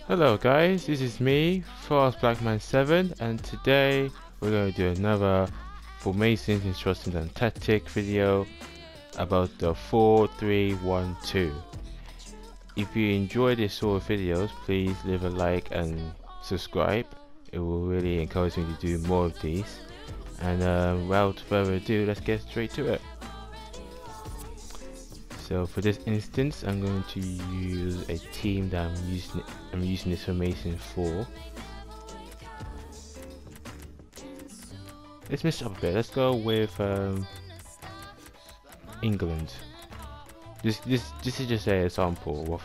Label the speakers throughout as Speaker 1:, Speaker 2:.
Speaker 1: Hello guys, this is me, Fast Blackman 7, and today we're going to do another formations, instructions and tactic video about the 4-3-1-2. If you enjoy this sort of videos, please leave a like and subscribe. It will really encourage me to do more of these. And without further ado, let's get straight to it. So for this instance, I'm going to use a team that I'm using this formation for. Let's mix it up a bit. Let's go with England. This is just an example of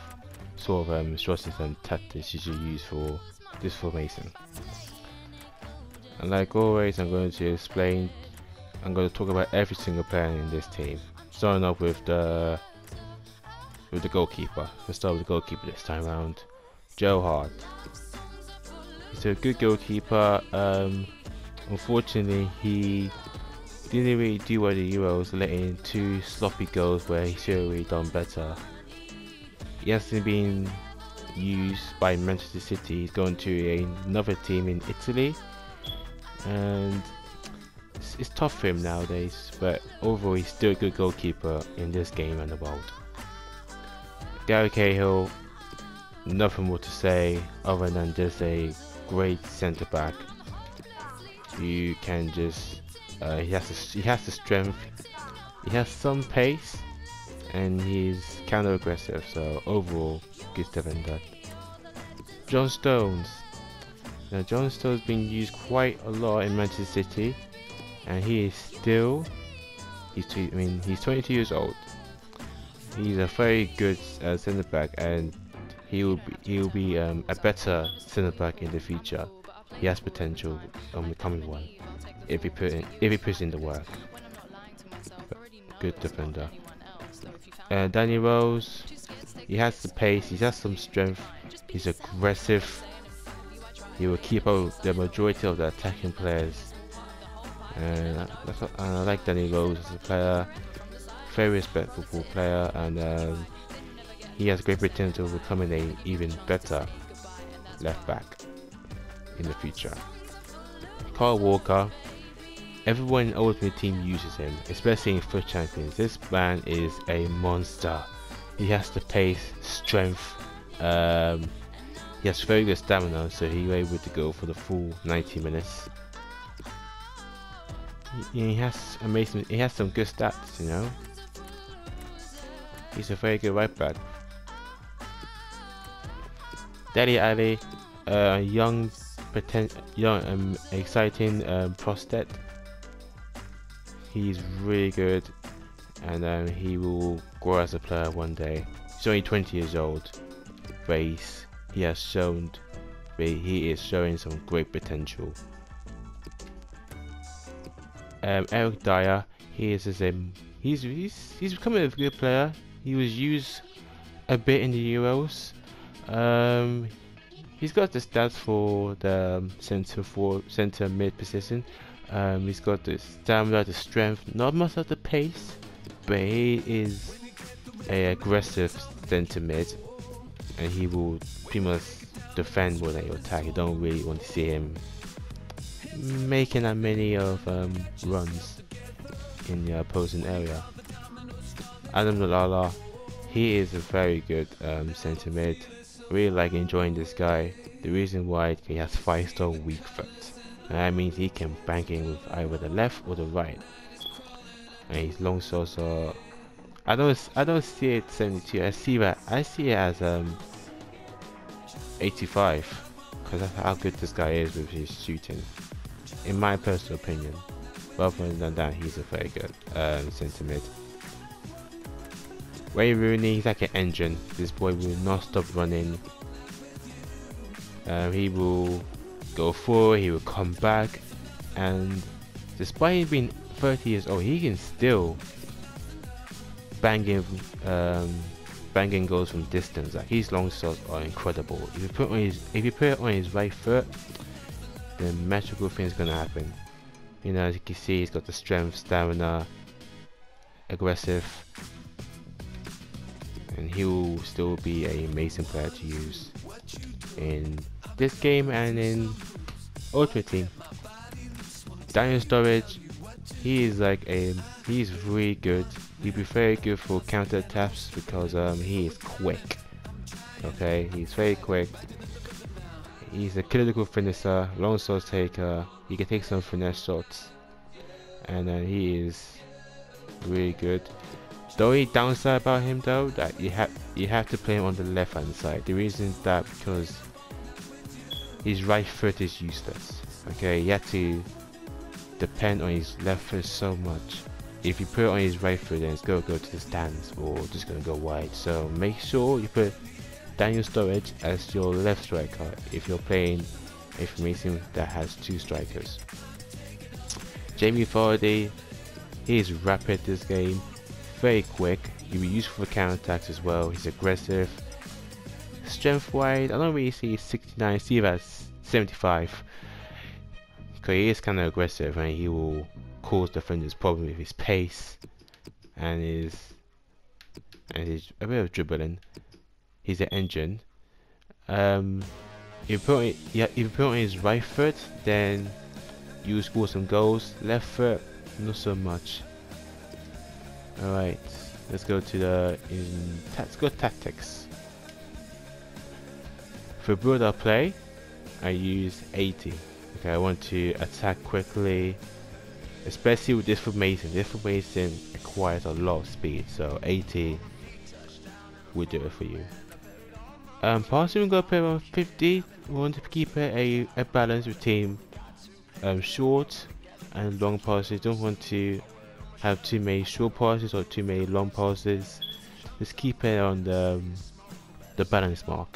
Speaker 1: sort of strategies and tactics you should use for this formation. And like always, I'm going to talk about every single player in this team. Starting off with the goalkeeper. Let's start with the goalkeeper this time around. Joe Hart. He's a good goalkeeper. Unfortunately, he didn't really do well at the Euros, letting in 2 sloppy goals where he should have really done better. He hasn't been used by Manchester City. He's gone to another team in Italy, and it's tough for him nowadays. But overall, he's still a good goalkeeper in this game and the world. Gary Cahill, nothing more to say other than just a great centre back. You can just he has the strength, he has some pace, and he's counter aggressive. So overall, good defender. John Stones. Now John Stones has been used quite a lot in Manchester City, and he is still he's 22 years old. He's a very good centre back, and he will be a better centre back in the future. He has potential on becoming one if he puts in the work. Good defender. Danny Rose, he has the pace, he has some strength, he's aggressive. He will keep out the majority of the attacking players. And I like Danny Rose as a player. Very respectful player, and he has great potential of becoming an even better left back in the future. Carl Walker, everyone in Ultimate Team uses him, especially in FUT Champions. This man is a monster. He has the pace, strength, he has very good stamina, so he's able to go for the full 90 minutes. He has some good stats, you know. He's a very good right back. Dele Alli, young, exciting prospect. He's really good, and he will grow as a player one day. He's only 20 years old, but he is showing some great potential. Eric Dyer, he's becoming a good player. He was used a bit in the Euros. He's got the stats for the centre mid position. He's got the stamina, the strength, not much of the pace, but he is an aggressive centre mid, and he will pretty much defend more than he'll attack. You don't really want to see him making that many of runs in the opposing area. Adam Lallana, he is a very good centre mid. Really like enjoying this guy. The reason why he has 5-star weak foot, and that means he can bank in with either the left or the right. And his long shots are, I don't see it 72. I see it as 85, because that's how good this guy is with his shooting, in my personal opinion. But other than that, he's a very good centre mid. Wayne Rooney, he's like an engine. This boy will not stop running. He will go forward, he will come back, and despite him being 30 years old, he can still bang in goals from distance. Like, his long shots are incredible. If you put it on his right foot, then magical things gonna happen. You know, as you can see, he's got the strength, stamina, aggressive. and he will still be an amazing player to use in this game and in Ultimate Team. Daniel Sturridge, he's really good. He'd be very good for counter attacks because he is quick. Okay, he's very quick. He's a clinical finisher, long shot taker. He can take some finesse shots, and he is really good. The only downside about him though, that you have to play him on the left hand side. The reason is that because his right foot is useless. Okay, you have to depend on his left foot so much. If you put it on his right foot, then it's gonna go to the stands or just gonna go wide. So make sure you put Daniel Sturridge as your left striker if you're playing a formation that has two strikers. Jamie Vardy, he is rapid this game, very quick. He'll be useful for counter attacks as well. He's aggressive. Strength wise, I don't really see 69, see about 75. Because he is kind of aggressive and he will cause defenders problem with his pace and his a bit of dribbling. He's an engine. If you put on his right foot, then you score some goals. Left foot, not so much. Alright, let's go to tactics. For build-up play, I use 80. Okay, I want to attack quickly, especially with this formation. This formation requires a lot of speed, so 80 will do it for you. Passing, we're gonna play around 50. We want to keep it a balance between short and long passes. Don't want to have too many short passes or too many long passes. Just keep it on the balance mark.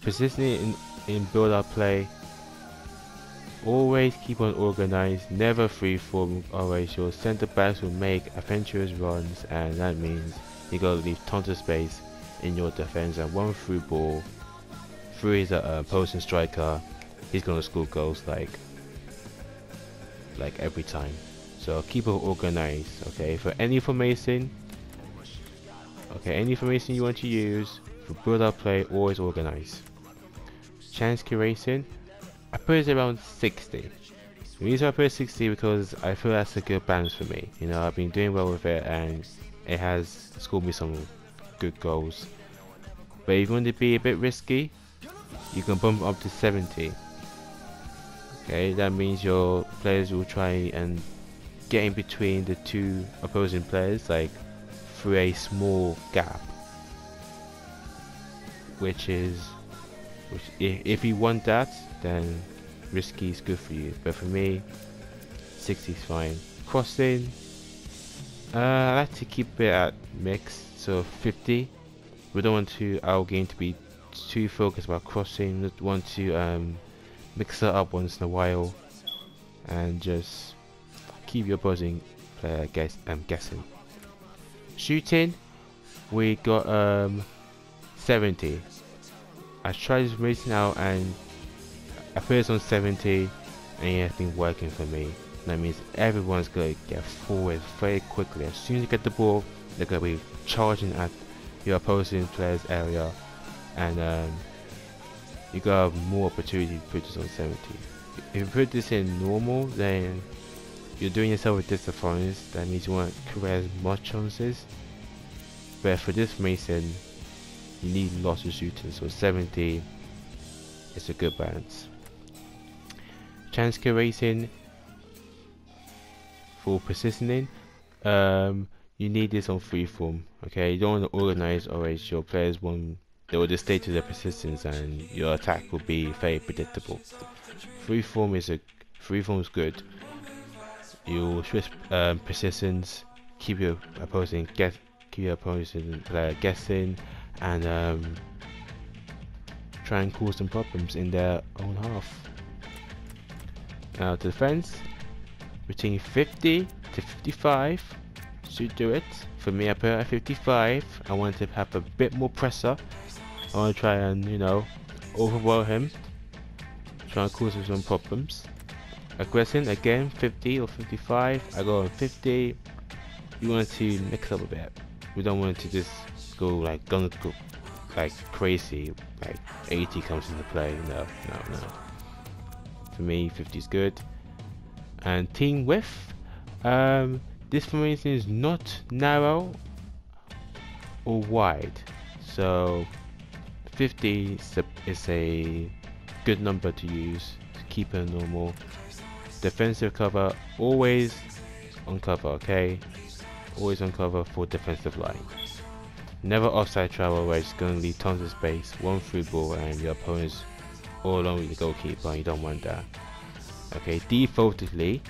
Speaker 1: Persisting in build-up play. Always keep on organized, never free-form. Always your centre backs will make adventurous runs, and that means you gotta leave tons of space in your defense. And one through ball through his opposing striker, he's gonna score goals like every time. So keep it organized. Okay, for any formation, you want to use for build-up play, always organize. Chance creation, I put it around 60. The reason I put it 60 because I feel that's a good balance for me. You know, I've been doing well with it and it has scored me some good goals. But if you want to be a bit risky, you can bump up to 70. Okay, that means your players will try and get in between the two opposing players, like through a small gap. Which if you want that, then risky is good for you. But for me, 60 is fine. Crossing, I like to keep it at mixed, so 50. We don't want our game to be too focused about crossing. We want to mix it up once in a while and just keep your opposing player guessing. Shooting, we got 70. I tried this racing out and I put it on 70 and it has been working for me. That means everyone's going to get forward very quickly. As soon as you get the ball, they're going to be charging at your opposing player's area, and you got more opportunity to put this on 70. If you put this in normal, then you're doing yourself a disappointment. That means you want to create as much chances. But for this Mason, you need lots of shooting, so 70 is a good balance. Chance creation for positioning, you need this on freeform. Okay, you don't want to organize, or else your players they will just stay to their positions and your attack will be very predictable. Freeform is good. You switch positions, keep your opposing player guessing, and try and cause some problems in their own half. Now defense, between 50 to 55 should do it. For me, I put it at 55. I want to have a bit more pressure. I want to try and, overwhelm him, try and cause him some problems. Aggression, again, 50 or 55. I go on 50. You want to mix up a bit. we don't want to just go like gun go like crazy, like 80 comes into play. No. For me, 50 is good. And team width, this formation is not narrow or wide, so 50 is a good number to use to keep it normal. Defensive cover, always on cover, okay? Always on cover for defensive line. Never offside travel where it's going to leave tons of space, one through ball and your opponent's all along with the goalkeeper, and you don't want that. Okay, defaultedly,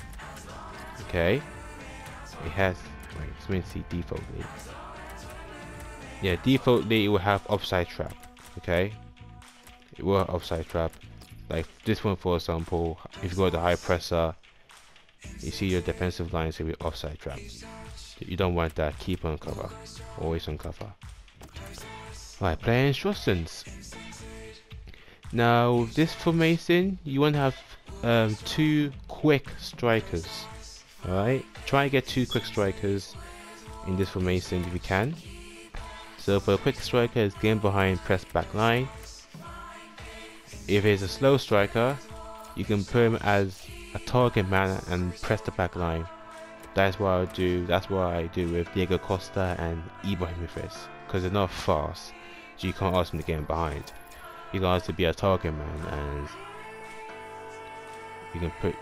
Speaker 1: okay, it has, wait, let me see defaultly. Yeah, defaultly it will have offside trap, okay? It will have offside trap. Like this one for example, if you go to the high presser, you see your defensive line will be offside trap. You don't want that, keep on cover, always on cover. Right, player instructions. Now with this formation, you want to have 2 quick strikers. Alright, try and get 2 quick strikers in this formation if you can. So for a quick striker, it's game behind, press back line. If it's a slow striker, you can put him as a target man and press the back line. That's what I do. That's what I do with Diego Costa and Ibrahimovic, because they're not fast, so you can't ask them to get him behind. You can ask to be a target man, and you can put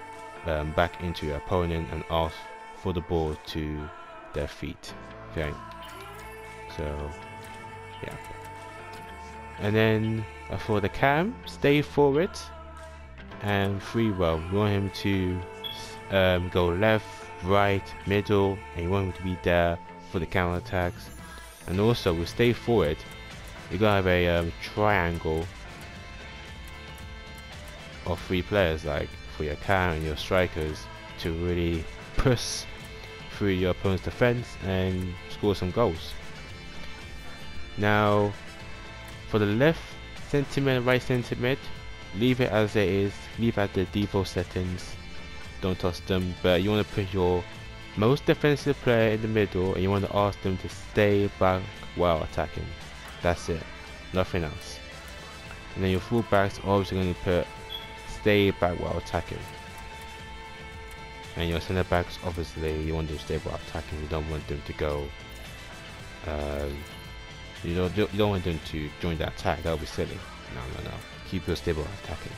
Speaker 1: back into your opponent and ask for the ball to their feet. Okay, so yeah. And then for the cam, stay forward and free roam. You want him to go left, right, middle, and you want him to be there for the counter attacks. And also with stay forward, you're gonna have a triangle of 3 players, like for your cam and your strikers, to really push through your opponent's defense and score some goals. Now for the left centre, right centre, leave it as it is, leave at the default settings, don't touch them, but you want to put your most defensive player in the middle and you want to ask them to stay back while attacking. That's it, nothing else. And then your fullbacks are obviously going to put stay back while attacking. And your centre backs, obviously you want them to stay while attacking, you don't want them to go you don't want them to join the attack, that would be silly. No. Keep your stable attacking.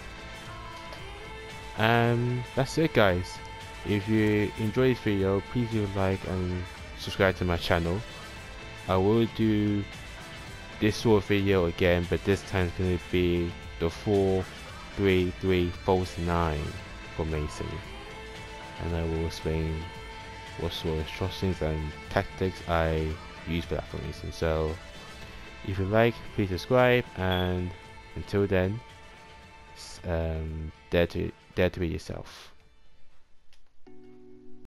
Speaker 1: That's it guys. If you enjoyed this video, please leave a like and subscribe to my channel. I will do this sort of video again, but this time it's going to be the 4-3-3 false 9 formation, and I will explain what sort of instructions and tactics I use for that formation. So if you like, please subscribe, and until then, dare to be yourself.